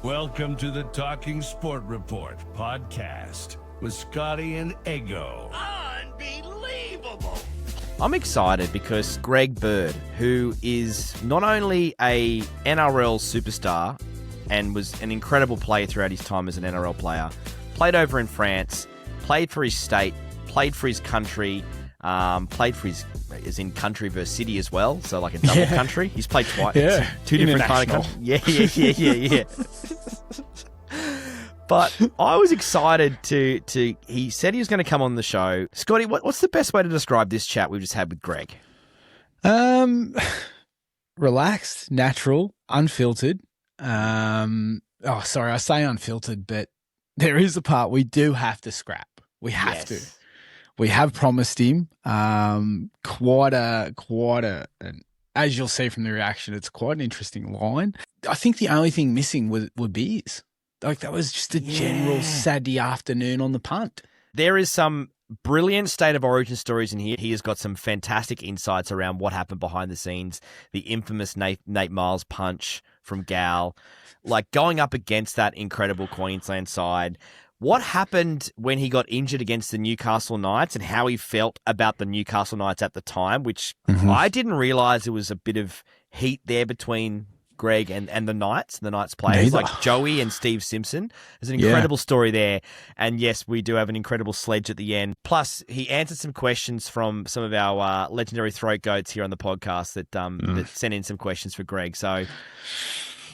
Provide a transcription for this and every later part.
Welcome to the Talking Sport Report podcast with Scotty and Eggo. Unbelievable! I'm excited because Greg Bird, who is not only a NRL superstar and was an incredible player throughout his time as an NRL player, played over in France, played for his state, played for his country, played for his, as in country versus city as well, so like a double country. He's played twice. Yeah. Two different kind of countries. Yeah. But I was excited to he said he was going to come on the show. Scotty, what's the best way to describe this chat we've just had with Greg? Relaxed, natural, unfiltered. I say unfiltered, but there is a part we do have to scrap. We have to. We have promised him quite a, and as you'll see from the reaction, it's quite an interesting line. I think the only thing missing were beers. Like, that was just a general Saturday afternoon on the punt. There is some brilliant State of Origin stories in here. He has got some fantastic insights around what happened behind the scenes, the infamous Nate Myles punch from Gal, like going up against that incredible Queensland side. What happened when he got injured against the Newcastle Knights and how he felt about the Newcastle Knights at the time, which I didn't realise there was a bit of heat there between Greg and the Knights players, like Joey and Steve Simpson. There's an incredible story there. And yes, we do have an incredible sledge at the end. Plus, he answered some questions from some of our legendary throat goats here on the podcast that sent in some questions for Greg. So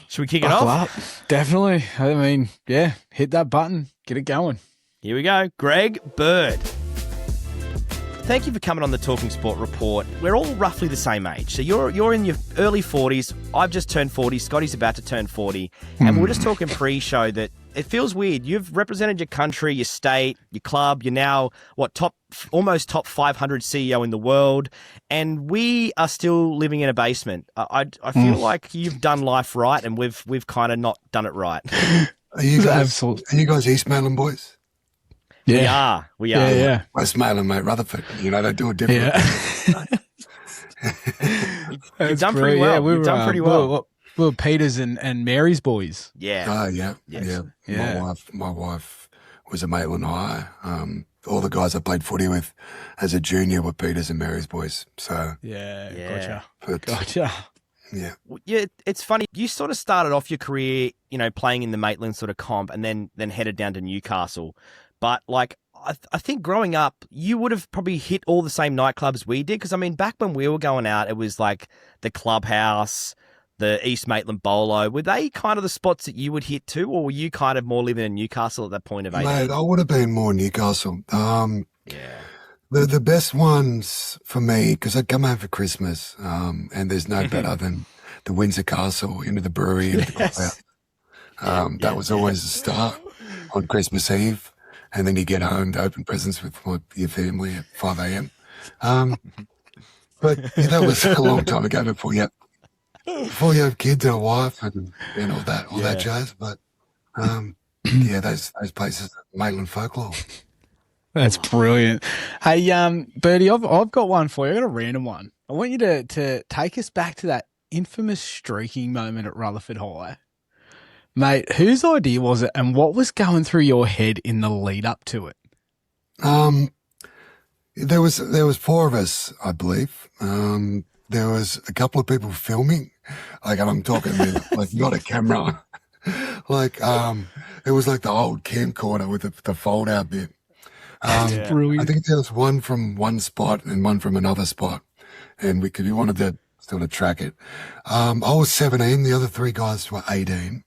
should we kick it off? Up. Definitely. I mean, hit that button. Get it going. Here we go. Greg Bird. Thank you for coming on the Talking Sport Report. We're all roughly the same age. So you're in your early 40s. I've just turned 40. Scotty's about to turn 40. And we were just talking pre-show that it feels weird. You've represented your country, your state, your club. You're now, almost top 500 CEO in the world. And we are still living in a basement. I feel like you've done life right and we've kind of not done it right. Are you guys East Maitland boys? Yeah. We are. Yeah. West Maitland, mate, Rutherford. You know, they do it different. Yeah. You've done pretty well. You've done pretty well. We were Peters and Mary's boys. Yeah. Oh, yeah. Yes. Yeah. My wife was at Maitland High. All the guys I played footy with as a junior were Peters and Mary's boys. So Gotcha. Gotcha. Yeah. It's funny. You sort of started off your career, playing in the Maitland sort of comp and then headed down to Newcastle. But, I think growing up, you would have probably hit all the same nightclubs we did. Because, back when we were going out, it was like the Clubhouse, the East Maitland Bolo. Were they kind of the spots that you would hit too? Or were you kind of more living in Newcastle at that point of age? Mate, I would have been more Newcastle. The best ones for me, because I'd come home for Christmas, and there's no better than the Windsor Castle, into the brewery, into the Clubhouse. That was always the start on Christmas Eve. And then you get home to open presents with your family at 5 a.m. But that was a long time ago before you have kids and a wife and all that jazz. But those places, Maitland folklore. That's brilliant. Hey, Bertie, I've got one for you. I've got a random one. I want you to take us back to that infamous streaking moment at Rutherford High. Mate, whose idea was it and what was going through your head in the lead up to it? There was four of us, I believe. There was a couple of people filming. Like, I'm talking like not a camera. It was like the old camcorder with the fold out bit. Brilliant. I think there was one from one spot and one from another spot. And we wanted to sort of track it. I was 17. The other three guys were 18.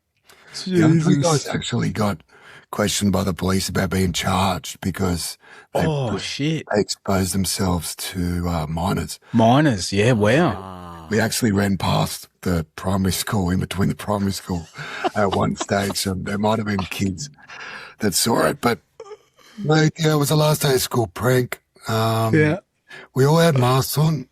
The other three guys actually got questioned by the police about being charged because they exposed themselves to minors. Minors, yeah, wow. We actually ran past the primary school, in between the primary school at one stage, so there might have been kids that saw it. But, mate, it was the last day of school prank. We all had masks on.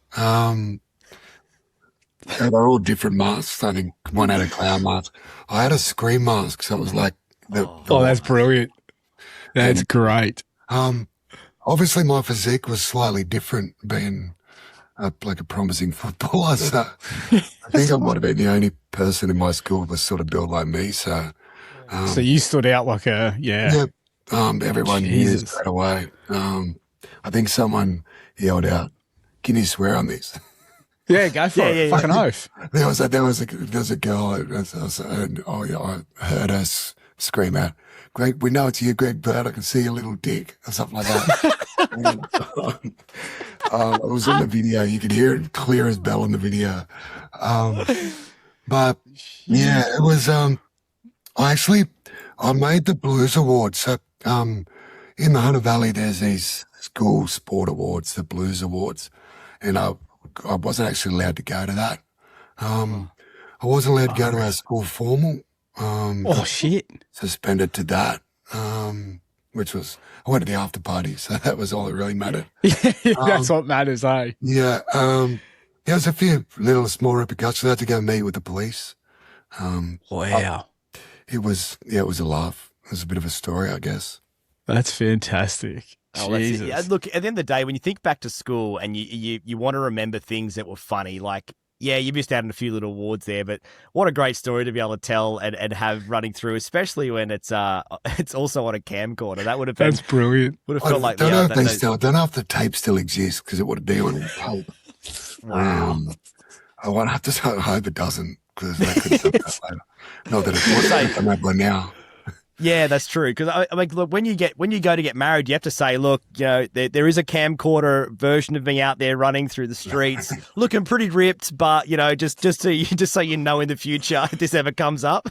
They're all different masks. I think one had a clown mask. I had a scream mask, so it was like that's brilliant. That's great. Obviously, my physique was slightly different, being like a promising footballer. So I think I might have been the only person in my school that was sort of built like me. So So you stood out like a, Yep. Everyone knew Jesus. straight away. I think someone yelled out, "Can you swear on this?" Yeah, go for it. Fucking oath. There was a girl, and I heard her scream out, "Greg, we know it's you, Greg Bird. I can see your little dick," or something like that. It was in the video. You could hear it clear as bell in the video. But yeah, it was. I made the Blues Awards. So in the Hunter Valley, there's these school sport awards, the Blues Awards, and I wasn't actually allowed to go to that. I wasn't allowed to go to our school formal. Shit. Suspended to that, which was, I went to the after party, so that was all that really mattered. That's what matters, eh? Yeah, there was a few little small repercussions. I had to go meet with the police. Wow. It was a laugh. It was a bit of a story, I guess. That's fantastic. Oh, that's it. Jesus. Yeah, look, at the end of the day, when you think back to school and you want to remember things that were funny, like, yeah, you missed out on a few little awards there, but what a great story to be able to tell and have running through, especially when it's also on a camcorder. That would have been, That's brilliant. would have felt like, don't know if the tape still exists, because it would have been on tape. Wow. I won't have to say, I hope it doesn't, because they could have that later. Not that it's what I'm by now. Yeah, that's true. Because I mean, look, when you go to get married, you have to say, look, you know, there is a camcorder version of me out there running through the streets, looking pretty ripped, but you know, just so you know in the future if this ever comes up.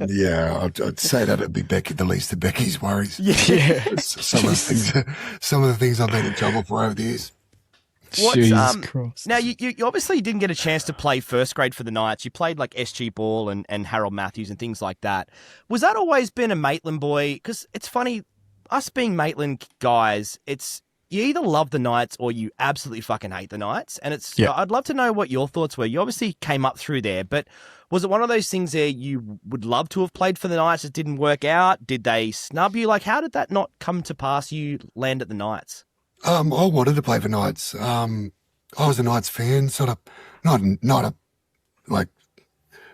Yeah, I'd say that it'd be Becky, the least of Becky's worries. Yeah. Some of the things I've been in trouble for over the years. Jesus Christ. Now, you obviously didn't get a chance to play first grade for the Knights. You played like SG Ball and Harold Matthews and things like that. Was that always been a Maitland boy? Because it's funny, us being Maitland guys, it's you either love the Knights or you absolutely fucking hate the Knights. And I'd love to know what your thoughts were. You obviously came up through there, but was it one of those things there you would love to have played for the Knights that didn't work out? Did they snub you? Like, how did that not come to pass? You land at the Knights? I wanted to play for Knights. I was a Knights fan, sort of not a like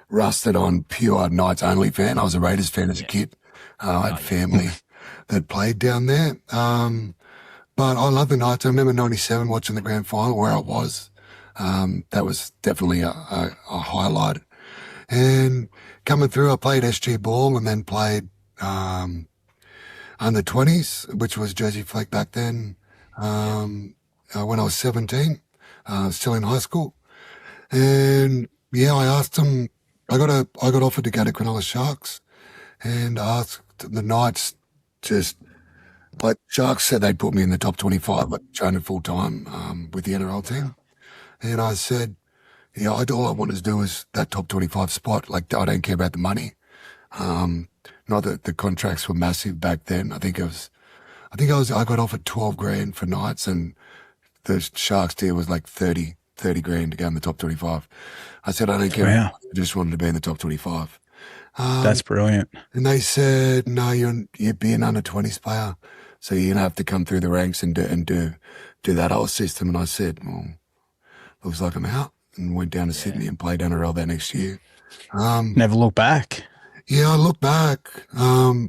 rusted on pure Knights only fan. I was a Raiders fan as a kid. I had family that played down there. But I love the Knights. I remember 97 watching the grand final where I was. That was definitely a highlight. And coming through, I played SG Ball and then played under 20s, which was Jersey Fleck back then. When I was 17, still in high school. And yeah, I asked them, I got offered to go to Cronulla Sharks, and I asked the Knights, just like Sharks said they'd put me in the top 25, but training full time, with the NRL team. And I said, yeah, all I wanted to do was that top 25 spot. Like, I don't care about the money. Not that the contracts were massive back then. I got offered 12 grand for Knights, and the Sharks deal was like 30 grand to go in the top 25. I said, I don't care. Wow. I just wanted to be in the top 25. That's brilliant. And they said, no, you're being under 20s player, so you're going to have to come through the ranks and do that whole system. And I said, well, looks like I'm out, and went down to Sydney and played NRL that next year. Never look back. Yeah, I look back. I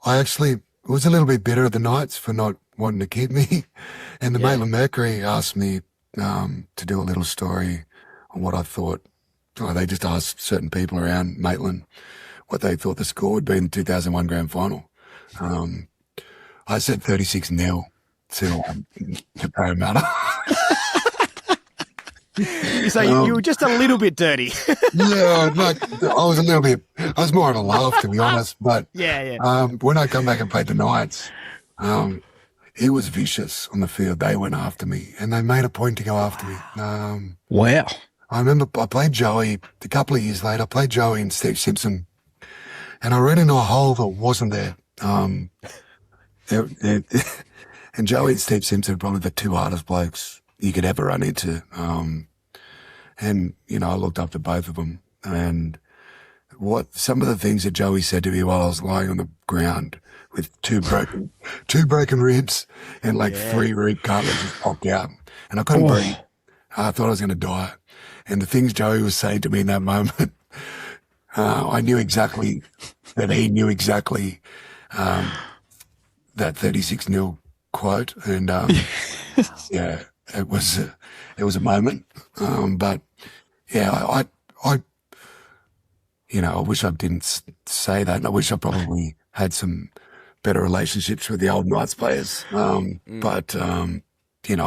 actually was a little bit bitter at the Knights for not wanting to keep me. And the Maitland Mercury asked me to do a little story on what I thought. They just asked certain people around Maitland what they thought the score would be in the 2001 grand final. I said 36-0 to Parramatta. So you were just a little bit dirty. Yeah, I was more of a laugh, to be honest. But when I come back and played the Knights, it was vicious on the field. They went after me, and they made a point to go after me. Wow. I remember I played Joey a couple of years later. I played Joey and Steve Simpson, and I ran into a hole that wasn't there. And Joey and Steve Simpson are probably the two hardest blokes you could ever run into. And, you know, I looked up to both of them, and some of the things that Joey said to me while I was lying on the ground with two broken ribs and like 3 rib cartilages popped out, and I couldn't breathe. I thought I was going to die. And the things Joey was saying to me in that moment, I knew exactly that he knew exactly that 36-0 quote, and yeah, it was a moment. But yeah, I I wish I didn't say that, and I wish I probably had some better relationships with the old Knights players. But I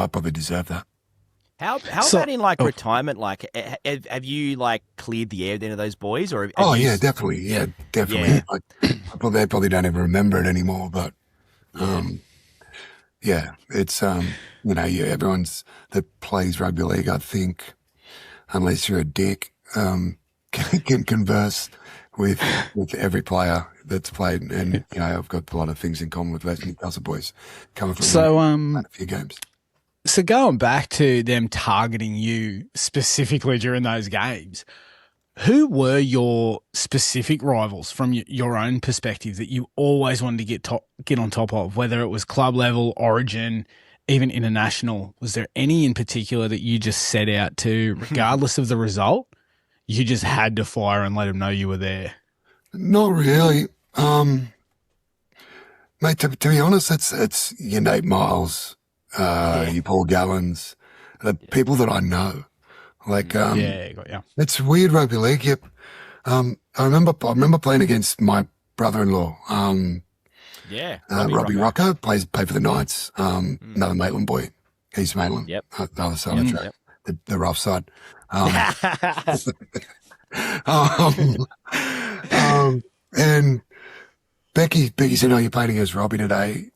probably deserve that. How about in retirement? Like, have you cleared the air with any of those boys? Or yeah, definitely. Yeah, definitely. Yeah. They probably don't even remember it anymore. But yeah, it's everyone's that plays rugby league, I think, unless you're a dick, can converse with every player that's played, and I've got a lot of things in common with those Newcastle boys coming from a few games. So going back to them targeting you specifically during those games, who were your specific rivals from your own perspective that you always wanted to get on top of, whether it was club level, Origin, even international? Was there any in particular that you just set out to, regardless of the result, you just had to fire and let them know you were there? Not really. Mate, to be honest, it's your Nate Myles, your Paul Gallens, the people that I know. It's weird rugby league. Yep. I remember playing against my brother-in-law. Robbie Rocco played for the Knights. Another Maitland boy. He's Maitland. Yep. The other side of the track, the rough side. And Becky said, "Oh, you're playing against Robbie today.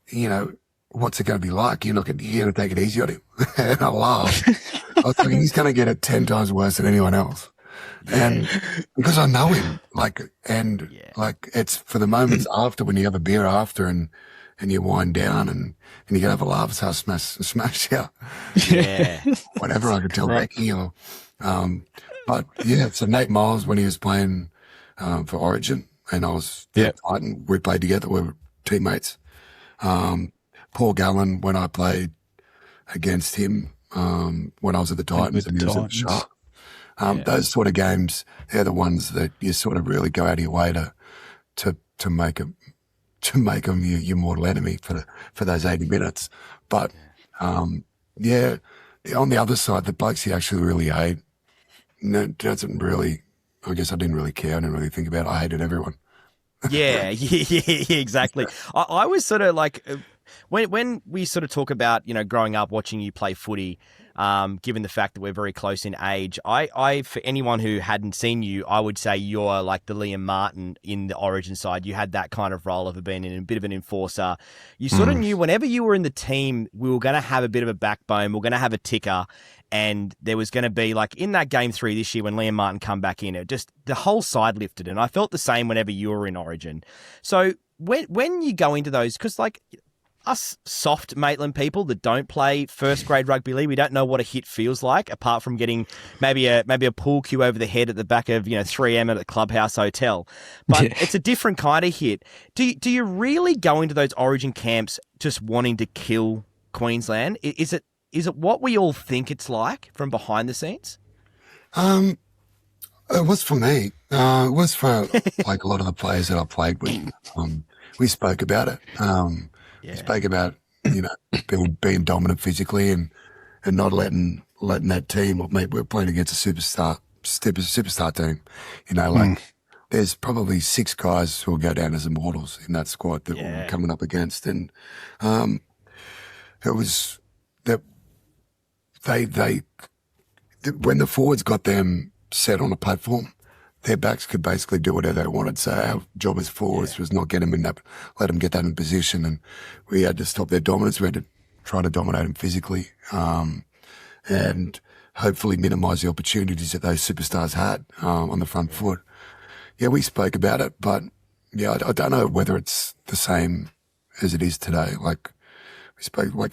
What's it going to be like? You're going to take it easy on him." And I laughed. I was thinking, he's going to get it 10 times worse than anyone else. And because I know him, it's for the moments after, when you have a beer after and you wind down and you can have a laugh, it's how I smash you. Yeah. Whatever I could tell Becky or, but yeah, so Nate Myles, when he was playing, for Origin, and I was Titan, we played together, we were teammates. Paul Gallen, when I played against him, when I was at the Titans and he was at the Sharks. Those sort of games, they're the ones that you sort of really go out of your way to make them your mortal enemy for those 80 minutes. But on the other side, the blokes he actually really hate, doesn't really. I guess I didn't really care. I didn't really think about it. I hated everyone. Yeah, exactly. I was sort of like, when we sort of talk about, growing up watching you play footy, given the fact that we're very close in age, I for anyone who hadn't seen you, I would say you're like the Liam Martin in the Origin side. You had that kind of role of being a bit of an enforcer. You sort of knew whenever you were in the team, we were going to have a bit of a backbone. We're going to have a ticker. And there was going to be, in that Game 3 this year when Liam Martin come back in, it just, the whole side lifted. And I felt the same whenever you were in Origin. So when you go into those, because us soft Maitland people that don't play first grade rugby league, we don't know what a hit feels like, apart from getting maybe a pool cue over the head at the back of 3M at the Clubhouse Hotel. But it's a different kind of hit. Do you really go into those Origin camps just wanting to kill Queensland? Is it what we all think it's like from behind the scenes? It was for me. It was for a lot of the players that I played with. We spoke about it. We spoke about being dominant physically and not letting that team. We're playing against a superstar team. There's probably 6 guys who will go down as immortals in that squad that we're coming up against, and it was that. When the forwards got them set on a platform, their backs could basically do whatever they wanted. So our job as forwards was not get them in that, let them get that in position, and we had to stop their dominance. We had to try to dominate them physically, and hopefully minimise the opportunities that those superstars had on the front foot. Yeah, we spoke about it, but I don't know whether it's the same as it is today. We spoke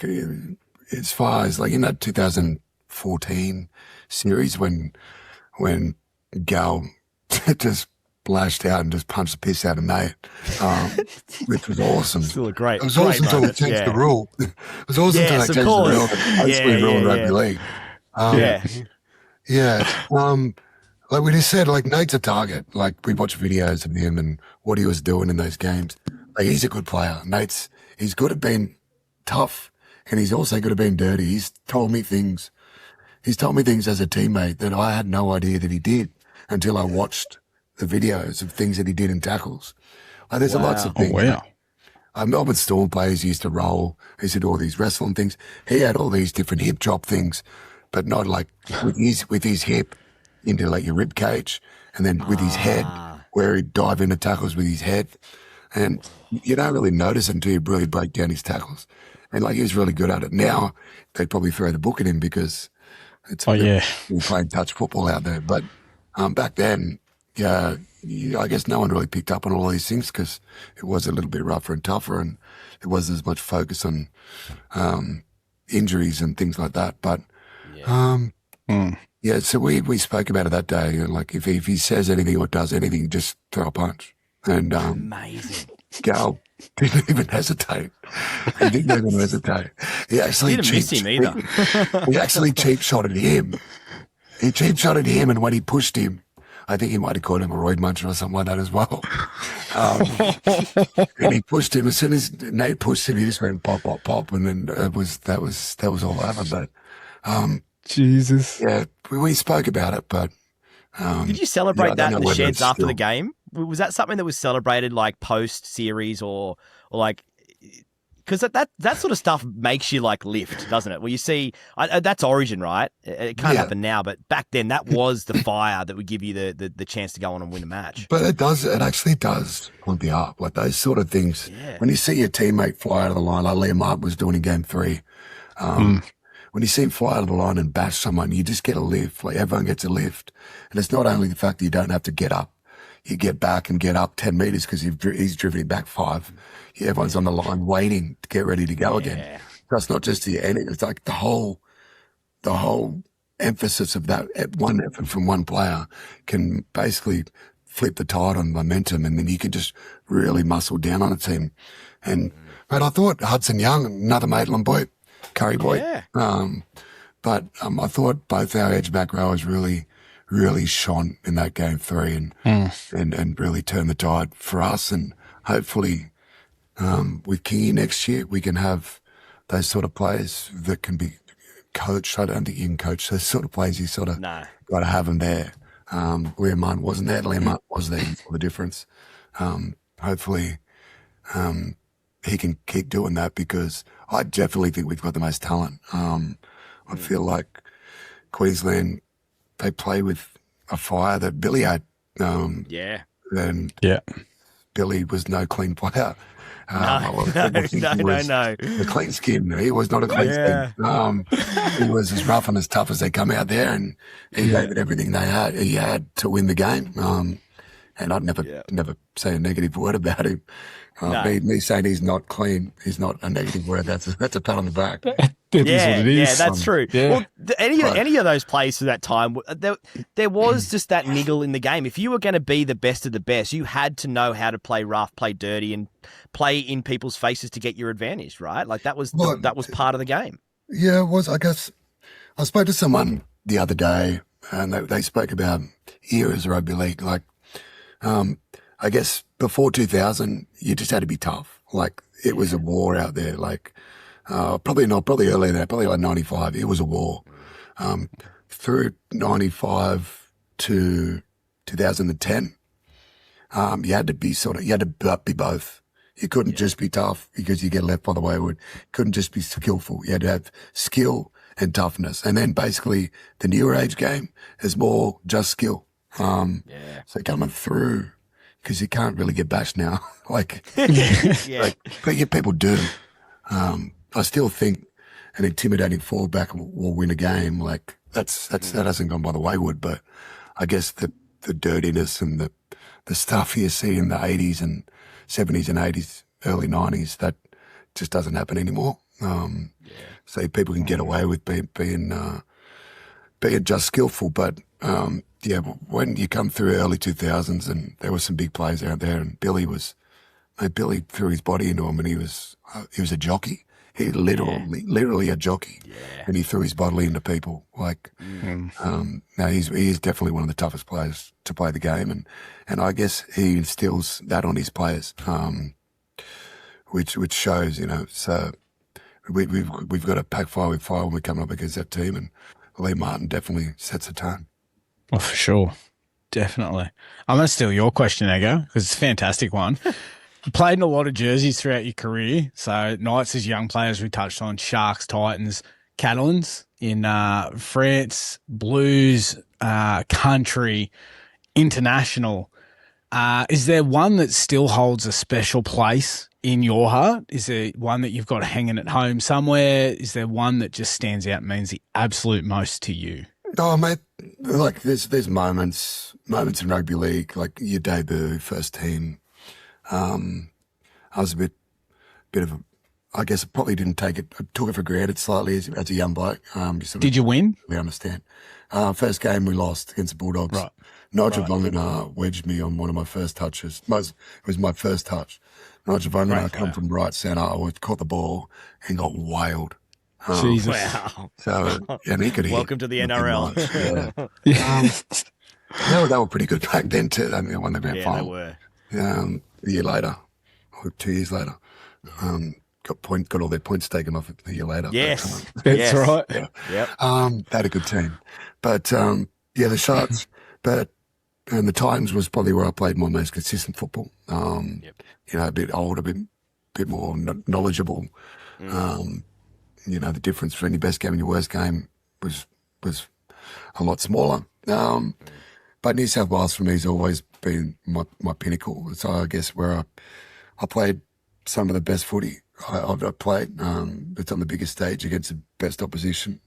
as far as in that 2014 series when Gal just splashed out and just punched the piss out of Nate, which was awesome. Still a great. It was awesome until they changed the rule. It was awesome until they changed the rule. Basically ruined rugby league. Like we just said, like Nate's a target. Like we watched videos of him and what he was doing in those games. Like he's a good player. He's good at being tough, and he's also good at being dirty. He's told me things as a teammate that I had no idea that he did until I watched the videos of things that he did in tackles. Like there's lots of things. Oh, wow. Melbourne Storm players used to roll. He used to do all these wrestling things. He had all these different hip drop things, but not like with his hip into like your rib cage, and then with his head, where he'd dive into tackles with his head. And you don't really notice it until you really break down his tackles. And like he was really good at it. Now they'd probably throw the book at him because it's we're playing touch football out there. But back then, I guess no one really picked up on all these things because it was a little bit rougher and tougher, and there wasn't as much focus on injuries and things like that. But so we spoke about it that day. And like if he says anything or does anything, just throw a punch. And amazing. Gal didn't even hesitate. He didn't even hesitate. He actually didn't miss him either. He actually cheap shotted him. He cheap shotted him, and when he pushed him, I think he might have called him a roid muncher or something like that as well. And he pushed him. As soon as Nate pushed him, he just went pop, pop, pop, and then that was all over. But Jesus, yeah, we spoke about it, but. Did you celebrate that in the sheds after the game? Was that something that was celebrated like post series or like, because that sort of stuff makes you like lift, doesn't it? Well, you see, that's Origin, right? It can't happen now, but back then that was the fire that would give you the chance to go on and win a match. But it actually does pump you up. Like those sort of things, when you see your teammate fly out of the line, like Liam Martin was doing in game 3, when you see him fly out of the line and bash someone, you just get a lift. Like everyone gets a lift. And it's not only the fact that you don't have to get up. You get back and get up 10 metres because he's driven it back 5. Everyone's on the line waiting to get ready to go again. That's not just the end. It's like the whole emphasis of that one effort from one player can basically flip the tide on momentum, and then you can just really muscle down on a team. And mate, I thought Hudson Young, another Maitland boy, Curry boy. But I thought both our edge back rowers really shone in that game 3 and really turned the tide for us. And hopefully with Kingy next year, we can have those sort of players that can be coached. I don't think you can coach those sort of players. You sort of got to have them there. Liam Martin wasn't there. Liam Martin was there for the difference. Hopefully he can keep doing that, because I definitely think we've got the most talent. I feel like Queensland, they play with a fire that Billy had. And Billy was no clean player. No. The clean skin. He was not a clean skin. He was as rough and as tough as they come out there, and he gave it everything he had to win the game. And I'd never say a negative word about him. Me saying he's not clean is not a negative word. That's a pat on the back. That is what it is. Yeah, that's true. Yeah. Well, any of those players through that time, there was just that niggle in the game. If you were going to be the best of the best, you had to know how to play rough, play dirty, and play in people's faces to get your advantage, right? Like that was part of the game. Yeah, it was. I guess I spoke to someone the other day, and they spoke about eras of rugby league. Like, I guess before 2000, you just had to be tough. Like it was a war out there. Like. Probably earlier than that, probably like 95, it was a war. Through 95 to 2010, you had to be both. You couldn't just be tough because you get left by the wayward. You couldn't just be skillful. You had to have skill and toughness. And then basically the newer age game is more just skill. So coming through, because you can't really get bashed now. But people do. I still think an intimidating fullback will win a game. Like that hasn't gone by the wayward, but I guess the dirtiness and the stuff you see in the 80s and 70s and 80s, early 90s, that just doesn't happen anymore. So people can get away with being just skillful, but when you come through early 2000s, and there were some big players out there, and Billy threw his body into him, and he was a jockey. He literally a jockey, and he threw his body into people. No, he's definitely one of the toughest players to play the game, and I guess he instills that on his players, which shows, So we've got to pack fire with fire when we're coming up against that team, and Lee Martin definitely sets the tone. Oh, for sure. Definitely. I'm going to steal your question, Eggo, because it's a fantastic one. You played in a lot of jerseys throughout your career. So Knights as young players, we touched on Sharks, Titans, Catalans in France, Blues, country, international. Is there one that still holds a special place in your heart? Is there one that you've got hanging at home somewhere? Is there one that just stands out and means the absolute most to you? Oh, mate, there's moments in rugby league, like your debut, first team. I was a bit of a, I guess I probably didn't take it, I took it for granted slightly as a young bloke. Did you win? We understand. First game we lost against the Bulldogs. Right. Nigel Vongenaar wedged me on one of my first touches. It was my first touch. Nigel Vongenaar come from right centre. I caught the ball and got whaled. Jesus. Wow. So, and he could hit. Welcome to the NRL. They were pretty good back then too. I mean, they won the grand final. They were. A year later, or 2 years later, got all their points taken off a year later. Yes. That's right. Yeah. Yep. They had a good team. But, the Sharks, and the Titans was probably where I played my most consistent football. A bit older, a bit more knowledgeable. The difference between your best game and your worst game was a lot smaller. But New South Wales for me has always been my pinnacle. So I guess where I played some of the best footy I've played. It's on the biggest stage against the best opposition.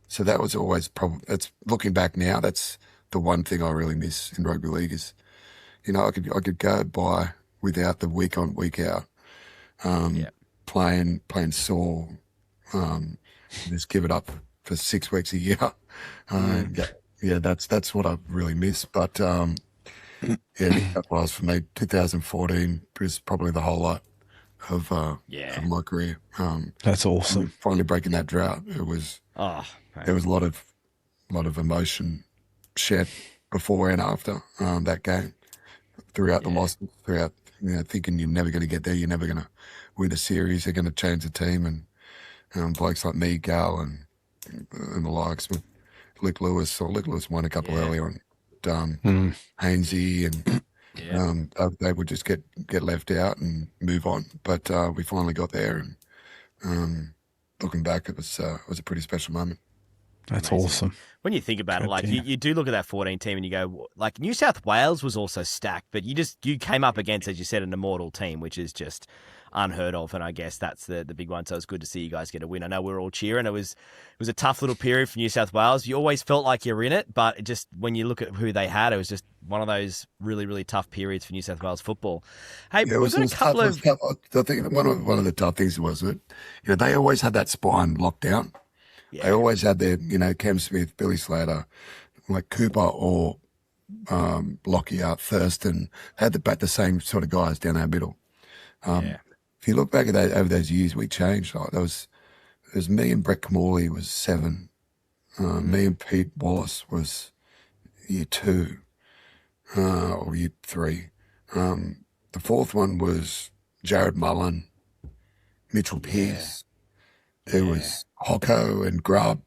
So that was always that's looking back now. That's the one thing I really miss in rugby league is, I could go by without the week on week out, playing sore, just give it up for 6 weeks a year. That's what I really miss. But that was for me. 2014 was probably the highlight of my career. That's awesome. Finally breaking that drought. It was. There was a lot of emotion shared before and after that game. Throughout the loss, thinking you're never going to get there, you're never going to win a series, they're going to change the team, and blokes like me, Gal, and the likes, with Lick Lewis won a couple earlier on, Hainsey, and they would just get left out and move on. But we finally got there, and looking back, it was a pretty special moment. That's amazing. Awesome. When you think about it, like you do look at that 14 team and you go, like New South Wales was also stacked, but you came up against, as you said, an immortal team, which is just unheard of. And I guess that's the big one. So it's good to see you guys get a win. I know we're all cheering. It was a tough little period for New South Wales. You always felt like you're in it, but just when you look at who they had, it was just one of those really, really tough periods for New South Wales football. Hey, we've got a couple of. I think one of the tough things was that they always had that spine locked down. Yeah. They always had their, Cam Smith, Billy Slater, like Cooper or Lockyer, Thurston, had the same sort of guys down our middle. If you look back at over those years, we changed. Like, there was me and Brett Camorley was 7. Me and Pete Wallace was year 2 or year 3. The fourth one was Jared Mullen, Mitchell Pearce. There was Hocko and Grubb.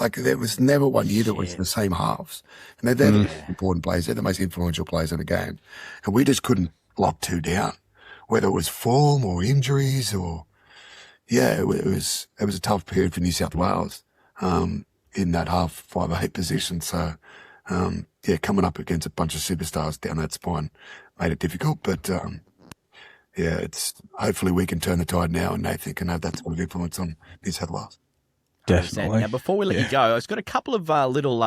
Like, there was never one year that was the same halves. And they're the most important players. They're the most influential players in the game. And we just couldn't lock 2 down, whether it was form or injuries or, it was a tough period for New South Wales in that half 5'8" position. So, coming up against a bunch of superstars down that spine made it difficult. But, it's hopefully we can turn the tide now, and Nathan can have that sort of influence on New South Wales. Definitely. Now, before we let you go, I've got a couple of little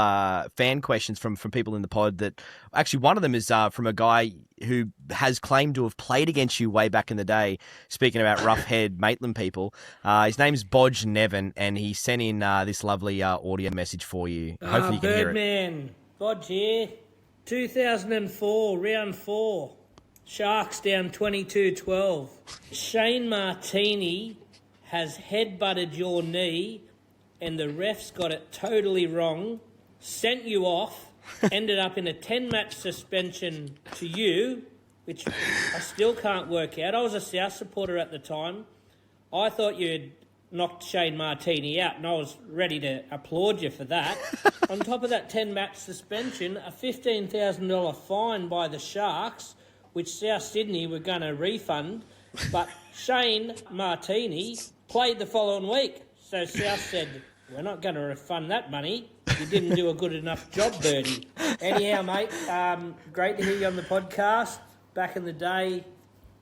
fan questions from people in the pod. That actually, one of them is from a guy who has claimed to have played against you way back in the day. Speaking about rough-head Maitland people, his name's Bodge Nevin, and he sent in this lovely audio message for you. Hopefully, you can hear it. Birdman, Bodge here. 2004, round 4. Sharks down 22-12. Shane Martini has headbutted your knee and the ref's got it totally wrong, sent you off, ended up in a 10-match suspension to you, which I still can't work out. I was a South supporter at the time. I thought you'd knocked Shane Martini out, and I was ready to applaud you for that. On top of that 10-match suspension, a $15,000 fine by the Sharks, which South Sydney were going to refund, but Shane Martini played the following week. So South said, we're not going to refund that money. You didn't do a good enough job, Birdie. Anyhow, mate, great to hear you on the podcast. Back in the day,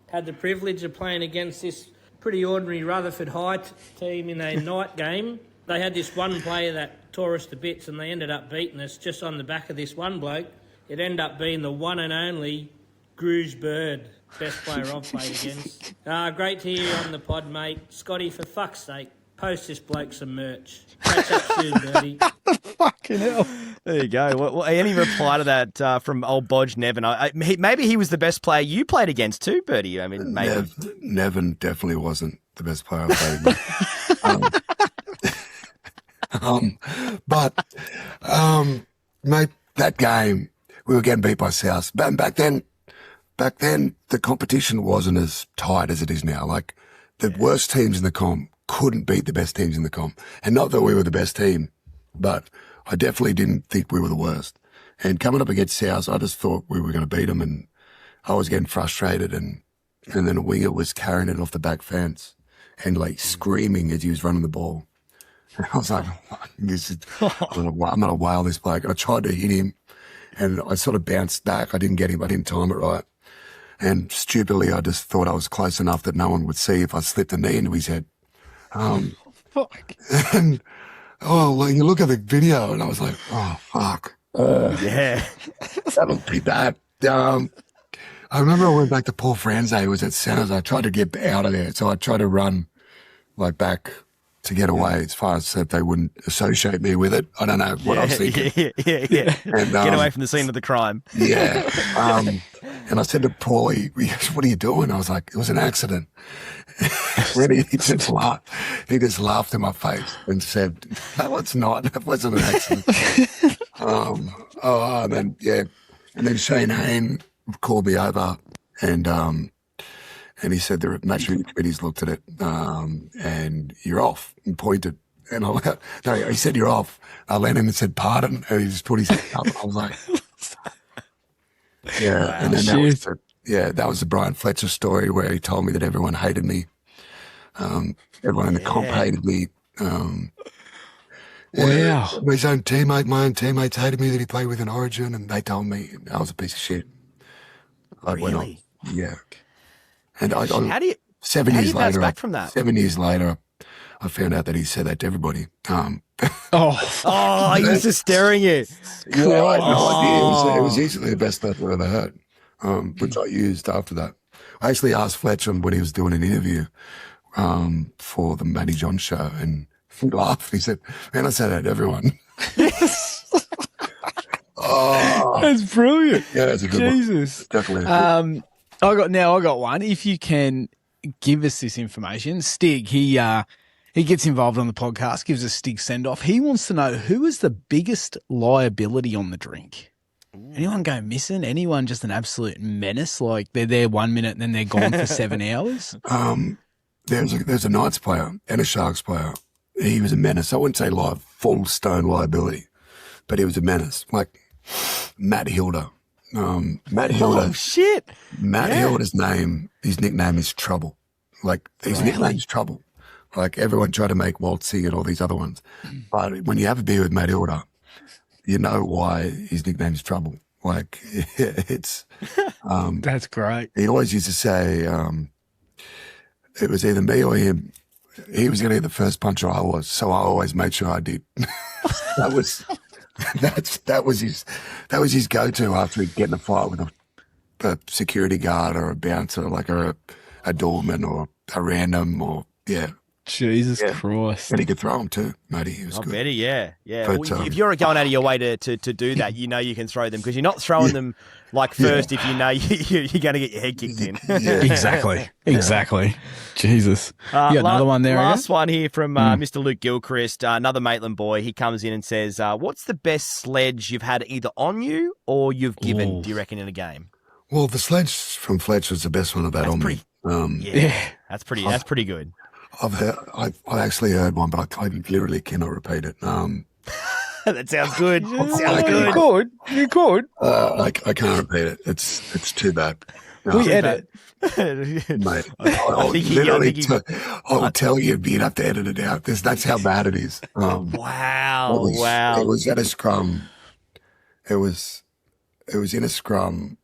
had the privilege of playing against this pretty ordinary Rutherford High team in a night game. They had this one player that tore us to bits, and they ended up beating us just on the back of this one bloke. It ended up being the one and only Gruge Bird, best player I've played against. Great to hear you on the pod, mate. Scotty, for fuck's sake, post this bloke some merch. Catch up soon, Birdie. Fucking hell. There you go. Well, any reply to that from old Bodge Nevin? Maybe he was the best player you played against too, Birdie. I mean, maybe. Nevin definitely wasn't the best player I played against. Mate, that game, we were getting beat by South. Back then, the competition wasn't as tight as it is now. Like, the worst teams in the comp couldn't beat the best teams in the comp. And not that we were the best team, but I definitely didn't think we were the worst. And coming up against South, I just thought we were going to beat them, and I was getting frustrated. And then a winger was carrying it off the back fence and like screaming as he was running the ball. And I was like, I'm going to whale this bloke. And I tried to hit him, and I sort of bounced back. I didn't get him. I didn't time it right. And stupidly, I just thought I was close enough that no one would see if I slipped a knee into his head. Fuck. And you look at the video, and I was like, oh fuck, Yeah. that'll be bad. I remember I went back to Paul Franze, who was at centres. I tried to get out of there, so I tried to run like back to get away as far as that they wouldn't associate me with it. I don't know what I was thinking. Yeah. And, Get away from the scene of the crime. Yeah. And I said to Paul, what are you doing? I was like, it was an accident. Really, he just laughed. He just laughed in my face and said, no, it's not. That wasn't an accident. And then Shane Hayne called me over, and he said the match committee's looked at it, and you're off, and pointed. And I went, no, he said you're off. I leaned in and said pardon, and he just put his hand up. I was like, yeah. Wow. And then that was the Brian Fletcher story where he told me that everyone hated me. Everyone in the comp hated me. Wow. My own teammates hated me that he played with in Origin, and they told me I was a piece of shit. Really? Yeah. And how do you 7 years bounce later, back from that? 7 years later, I found out that he said that to everybody. He was just staring at you. Yeah, I had no idea. It was easily the best stuff I've ever heard, which I used after that. I actually asked Fletcher when he was doing an interview for the Matty John show, and he laughed. He said, man, I said that to everyone. That's brilliant. Yeah, it's a good one. Jesus. Definitely. I got one. If you can give us this information, Stig, he gets involved on the podcast, gives a Stig send off. He wants to know who is the biggest liability on the drink. Anyone go missing? Anyone just an absolute menace? Like they're there 1 minute and then they're gone for 7 hours? There's a Knights player and a Sharks player. He was a menace. I wouldn't say full stone liability, but he was a menace. Like Matt Hilder. Matt Hilder. Oh shit! Matt Hilder's his nickname is Trouble. Like his nickname's Trouble. Like everyone tried to make Walt sing it, all these other ones. But when you have a beer with Matt Hilder, you know why his nickname's Trouble. Like it's That's great. He always used to say it was either me or him. He was going to be the first puncher I was, so I always made sure I did. that was his go-to after he'd get in a fight with a security guard or a bouncer, like a doorman or a random, or Jesus Christ. And he could throw them too, matey. He was I good. bet he, yeah. But, Well, if you're going out of your way to do that, you know you can throw them because you're not throwing them like first if you know you're going to get your head kicked in. Exactly. Jesus. You got another one there, Last one here from Mr. Luke Gilchrist, another Maitland boy. He comes in and says, what's the best sledge you've had either on you or you've given, do you reckon, in a game? Well, the sledge from Fletcher was the best one I've had on me. That's pretty good. I've actually heard one, but I literally cannot repeat it. That sounds good. You could. I can't repeat it. It's too bad. No, We edit. mate. I'll tell you, but you'd have to edit it out. That's how bad it is. Wow. It was at a scrum. It was in a scrum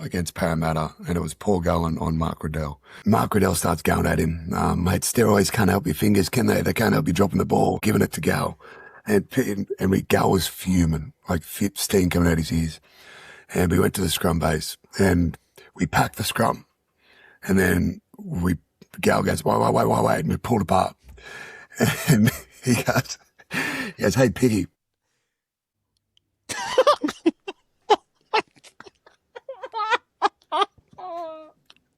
against Parramatta, and it was Paul Gallen on Mark Riddell. Mark Riddell starts going at him. Mate, steroids can't help your fingers, can they? They can't help you dropping the ball, giving it to Gal. And Gal was fuming, like steam coming out his ears. And we went to the scrum base, and we packed the scrum. And then Gal goes, wait, and we pulled apart. And he goes, hey, Piggy.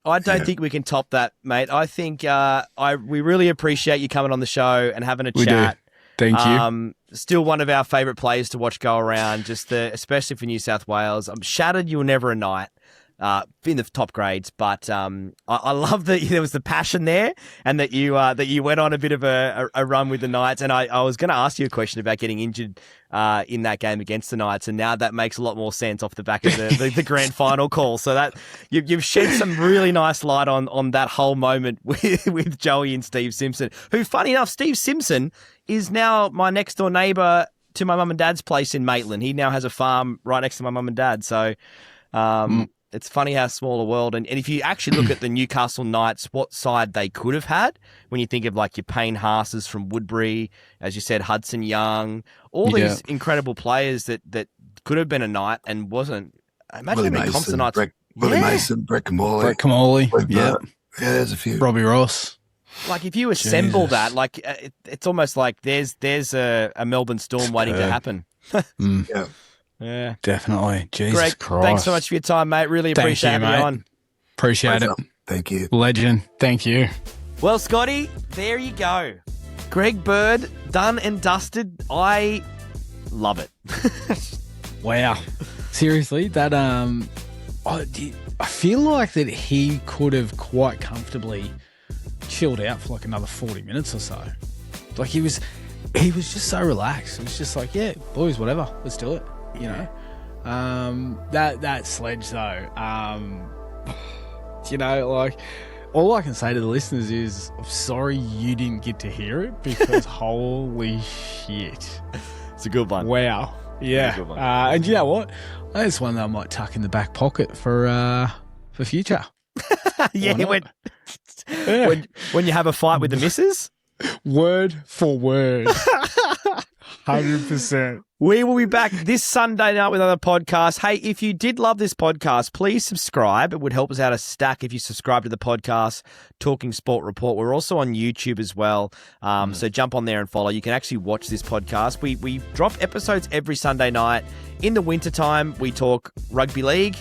I don't think we can top that, mate. I think we really appreciate you coming on the show and having a chat. Thank you. Still one of our favourite players to watch go around, especially for New South Wales. I'm shattered you were never a Knight in the top grades, but I love that there was the passion there and that you went on a bit of a run with the Knights. And I was going to ask you a question about getting injured in that game against the Knights, and now that makes a lot more sense off the back of the grand final call. So that you've shed some really nice light on that whole moment with Joey and Steve Simpson, who, funny enough, Steve Simpson is now my next door neighbour to my mum and dad's place in Maitland. He now has a farm right next to my mum and dad. So it's funny how small a world. And if you actually look at the Newcastle Knights, what side they could have had, when you think of like your Payne Haas's from Woodbury, as you said, Hudson Young, all these incredible players that could have been a Knight and wasn't. Imagine how many comps the Knights. Willie Mason, Brett Kamali. Yeah, there's a few. Robbie Ross. Like if you assemble that, like it's almost like there's a Melbourne Storm waiting to happen. Yeah, definitely. Jesus Greg, Christ. thanks so much for your time, mate. Really appreciate having you on. Appreciate it. Thank you. Legend. Thank you. Well, Scotty, there you go. Greg Bird, done and dusted. I love it. Wow. Seriously, that I feel like that he could have quite comfortably chilled out for like another 40 minutes or so. Like he was just so relaxed. It was just like, yeah, boys, whatever, let's do it. You know, that sledge though, you know, like all I can say to the listeners is I'm sorry you didn't get to hear it because holy shit, it's a good one. Wow, yeah. Good one. And you know what? That's one that I might tuck in the back pocket for future. Yeah, when you have a fight with the missus, word for word. 100%. We will be back this Sunday night with another podcast. Hey, if you did love this podcast, please subscribe. It would help us out a stack if you subscribe to the podcast, Talking Sport Report. We're also on YouTube as well, so jump on there and follow. You can actually watch this podcast. We drop episodes every Sunday night. In the wintertime, we talk rugby league.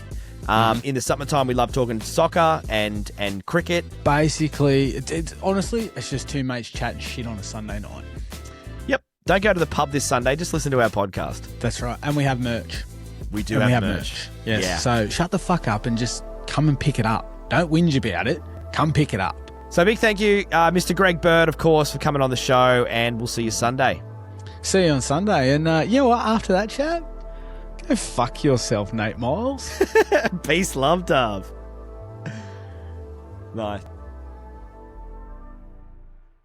In the summertime, we love talking soccer and cricket. Basically, it's honestly, it's just two mates chatting shit on a Sunday night. Yep. Don't go to the pub this Sunday. Just listen to our podcast. That's right. And we have merch. We do have merch. Yes. Yeah. So shut the fuck up and just come and pick it up. Don't whinge about it. Come pick it up. So big thank you, Mr. Greg Bird, of course, for coming on the show, and we'll see you Sunday. See you on Sunday. And you know what? After that chat, go fuck yourself, Nate Myles. Peace, love, dove. Nice.